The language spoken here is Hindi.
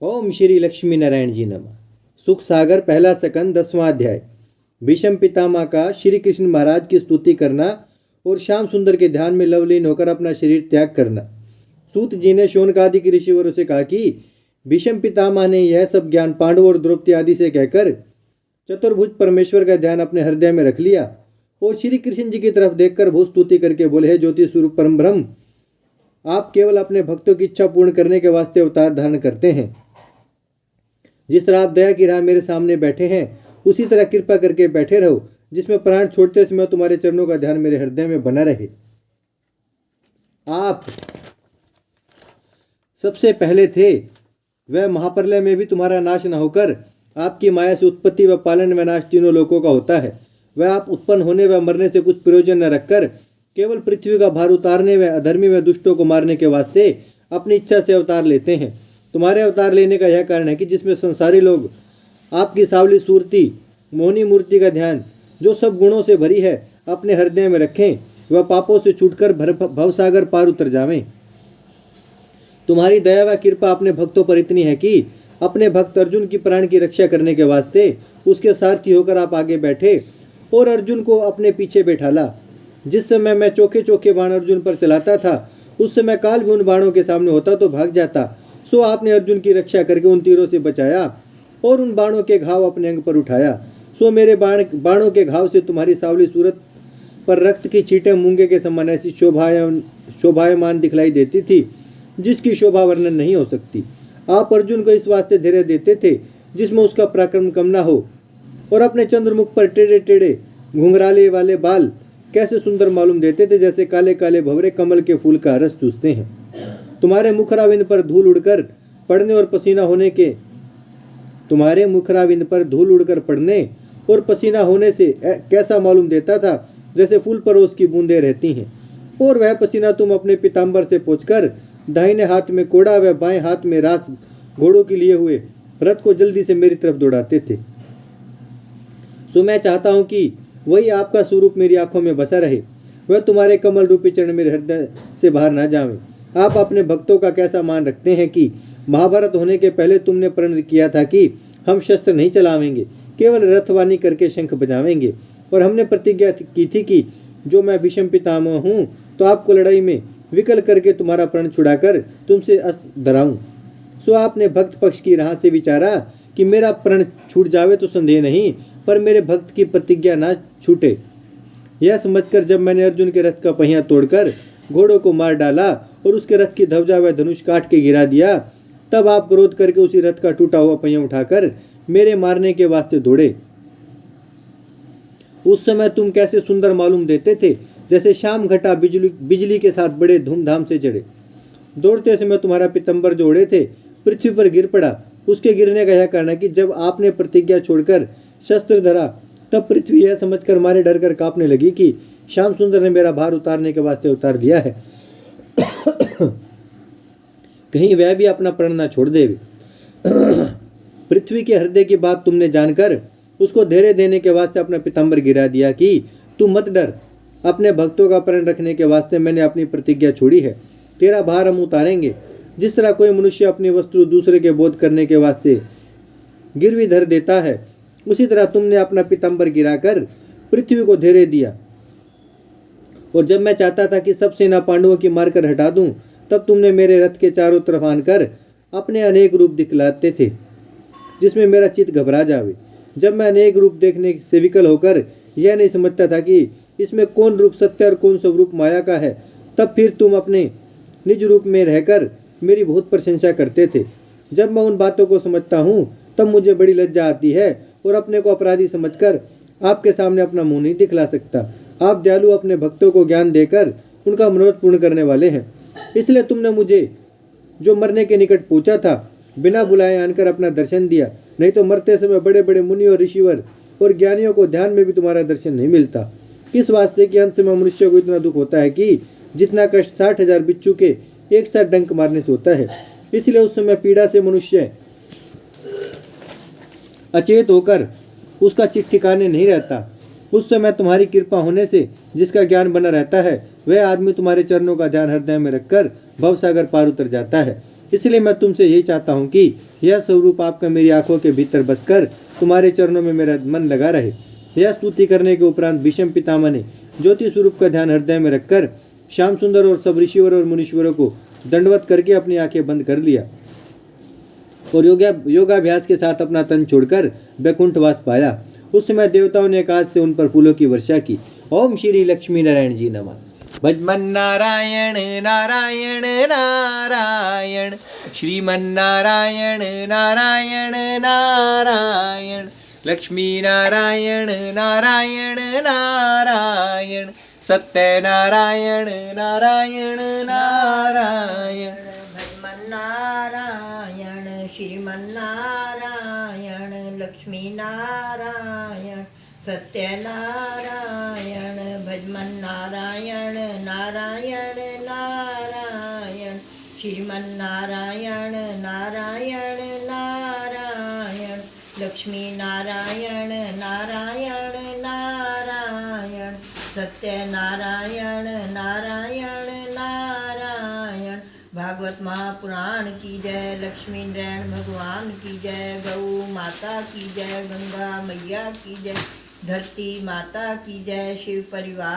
ओम श्री लक्ष्मी नारायण जी नमः। सुख सागर पहला सकंद 10वां अध्याय। भीष्म पितामह का श्री कृष्ण महाराज की स्तुति करना और श्याम सुंदर के ध्यान में लवलीन होकर अपना शरीर त्याग करना। सूत जी ने शौनकादि के ऋषिवरों से कहा कि भीष्म पितामह ने यह सब ज्ञान पांडवों और द्रौपदी आदि से कहकर चतुर्भुज परमेश्वर का ध्यान अपने हृदय में रख लिया और श्री कृष्ण जी की तरफ देखकर बहुत स्तुति करके बोले, हे ज्योति स्वरूप परम ब्रह्म, आप केवल अपने भक्तों की इच्छा पूर्ण करने के वास्ते अवतार धारण करते हैं। जिस तरह आप दया की राह मेरे सामने बैठे हैं उसी तरह कृपा करके बैठे रहो, जिसमें प्राण छोड़ते समय तुम्हारे चरणों का ध्यान मेरे हृदय में बना रहे। आप सबसे पहले थे, वह महाप्रलय में भी तुम्हारा नाश न होकर आपकी माया से उत्पत्ति व पालन व नाश तीनों लोकों का होता है। वह आप उत्पन्न होने व मरने से कुछ प्रयोजन न रखकर केवल पृथ्वी का भार उतारने व अधर्मी व दुष्टों को मारने के वास्ते अपनी इच्छा से अवतार लेते हैं। तुम्हारे अवतार लेने का यह कारण है कि जिसमें संसारी लोग आपकी सावली सूरती मोहनी मूर्ति का ध्यान, जो सब गुणों से भरी है, अपने हृदय में रखें, वह पापों से छूटकर भवसागर पार उतर जावें। तुम्हारी दया व कृपा अपने भक्तों पर इतनी है कि अपने भक्त अर्जुन की प्राण की रक्षा करने के वास्ते उसके सारथी होकर आप आगे बैठे और अर्जुन को अपने पीछे बैठाला। जिस समय मैं चोखे चोखे बाण अर्जुन पर चलाता था, उस समय काल भी उन बाणों के सामने होता तो भाग जाता। सो आपने अर्जुन की रक्षा करके उन तीरों से बचाया और उन बाणों के घाव अपने अंग पर उठाया। सो मेरे बाणों के घाव से तुम्हारी सावली सूरत पर रक्त की छींटें मूंगे के समान ऐसी शोभायमान दिखलाई देती थी, जिसकी शोभा वर्णन नहीं हो सकती। आप अर्जुन को इस वास्ते धैर्य देते थे जिसमें उसका पराक्रम कम न हो, और अपने चंद्रमुख पर टेढ़े टेढ़े घुंघराले वाले बाल कैसे सुंदर मालूम देते थे, जैसे काले काले भंवरे कमल के फूल का रस चूसते हैं। तुम्हारे मुखराविंद पर धूल उड़कर पड़ने और पसीना होने से कैसा मालूम देता था, जैसे फूल पर उसकी बूंदें रहती हैं। और वह पसीना तुम अपने पीताम्बर से पोंछकर दाहिने हाथ में कोड़ा व बाएं हाथ में रास घोड़ों के लिए हुए रथ को जल्दी से मेरी तरफ दौड़ाते थे। सो मैं चाहता हूं कि वही आपका स्वरूप मेरी आंखों में बसा रहे, वह तुम्हारे कमल रूपी चरण मेरे हृदय से बाहर ना जावे। आप अपने भक्तों का कैसा मान रखते हैं कि महाभारत होने के पहले तुमने प्रण किया था कि हम शस्त्र नहीं चलावेंगे, केवल रथवानी करके शंख बजावेंगे, और हमने प्रतिज्ञा की थी कि जो मैं भीष्म पितामह हूँ तो आपको लड़ाई में विकल करके तुम्हारा प्रण छुड़ाकर तुमसे अस्त्र धराऊं। सो आपने भक्त पक्ष की राह से विचारा कि मेरा प्रण छूट जावे तो संदेह नहीं, पर मेरे भक्त की प्रतिज्ञा ना छूटे। यह समझकर जब मैंने अर्जुन के रथ का पहिया तोड़कर घोड़ों को मार डाला और उसके रथ की ध्वजा व धनुष काट के गिरा दिया, तब आप क्रोध करके उसी रथ का टूटा हुआ पहिया उठाकर मेरे मारने के वास्ते दौड़े। उस समय तुम कैसे सुंदर मालूम देते थे, जैसे शाम घटा बिजली के साथ बड़े धूमधाम से चढ़े। दौड़ते समय तुम्हारा पीतम्बर जो ओढ़े थे पृथ्वी पर गिर पड़ा। उसके गिरने का यह कारण है कि जब आपने प्रतिज्ञा छोड़कर शस्त्र धरा, तब पृथ्वी यह समझकर मारे डर कर कांपने लगी कि श्याम सुंदर ने मेरा भार उतारने के वास्ते उतार दिया है, कहीं वह भी अपना प्रण न छोड़ दे। पृथ्वी के हृदय की बात तुमने जानकर उसको धैर्य देने के वास्ते अपना पीताम्बर गिरा दिया कि तू मत डर, अपने भक्तों का प्रण रखने के वास्ते मैंने अपनी प्रतिज्ञा छोड़ी है, तेरा भार हम उतारेंगे। जिस तरह कोई मनुष्य अपनी वस्तु दूसरे के बोध करने के वास्ते गिरवी धर देता है, उसी तरह तुमने अपना पीताम्बर गिराकर पृथ्वी को धैर्य दिया। और जब मैं चाहता था कि सब सेना पांडवों की मारकर हटा दूं, तब तुमने मेरे रथ के चारों तरफ आनकर अपने अनेक रूप दिखलाते थे, जिसमें मेरा चित्त घबरा जावे। जब मैं अनेक रूप देखने से विकल होकर यह नहीं समझता था कि इसमें कौन रूप सत्य और कौन सा रूप माया का है, तब फिर तुम अपने निज रूप में रहकर मेरी बहुत प्रशंसा करते थे। जब मैं उन बातों को समझता हूँ तब मुझे बड़ी लज्जा आती है और अपने को अपराधी समझकर आपके सामने अपना मुंह नहीं दिखला सकता। आप दयालु अपने भक्तों को ज्ञान देकर उनका मनोरथ पूर्ण करने वाले हैं, इसलिए तुमने मुझे जो मरने के निकट पहुंचा था बिना बुलाए आनकर अपना दर्शन दिया। नहीं तो मरते समय बड़े बड़े मुनि और ऋषिवर और ज्ञानियों को ध्यान में भी तुम्हारा दर्शन नहीं मिलता। इस वास्ते कि अंत में मनुष्य को इतना दुख होता है कि जितना कष्ट 60,000 बिच्छू के एक साथ डंक मारने से होता है। इसलिए उस समय पीड़ा से मनुष्य अचेत होकर उसका चित ठिकाने नहीं रहता। उस समय तुम्हारी कृपा होने से जिसका ज्ञान बना रहता है, वह आदमी तुम्हारे चरणों का ध्यान हृदय में रखकर भवसागर पार उतर जाता है। इसलिए मैं तुमसे यही चाहता हूँ कि यह स्वरूप आपका मेरी आंखों के भीतर बसकर तुम्हारे चरणों में मेरा मन लगा रहे। यह स्तुति करने के उपरांत भीष्म पितामह ने ज्योति स्वरूप का ध्यान हृदय में रखकर श्याम सुंदर और सब ऋषिवर और मुनीश्वरों को दंडवत करके अपनी आंखें बंद कर लिया और योगाभ्यास के साथ अपना तन छोड़कर वैकुंठवास पाया। उस समय देवताओं ने आकाश से उन पर फूलों की वर्षा की। ओम श्री लक्ष्मी नारायण जी नमः। भजमन नारायण नारायण नारायण, श्रीमन नारायण नारायण नारायण, लक्ष्मी नारायण नारायण नारायण, सत्य नारायण नारायण नारायण। भजमन नारायण श्रीमन नारायण, लक्ष्मी नारायण सत्य नारायण। भजमन नारायण नारायण नारायण, श्रीमन नारायण नारायण नारायण, लक्ष्मी नारायण नारायण नारायण, सत्य नारायण नारायण नारायण। भागवत महापुराण की जय, लक्ष्मी नारायण भगवान की जय, गौ माता की जय, गंगा मैया की जय, धरती माता की जय, शिव परिवार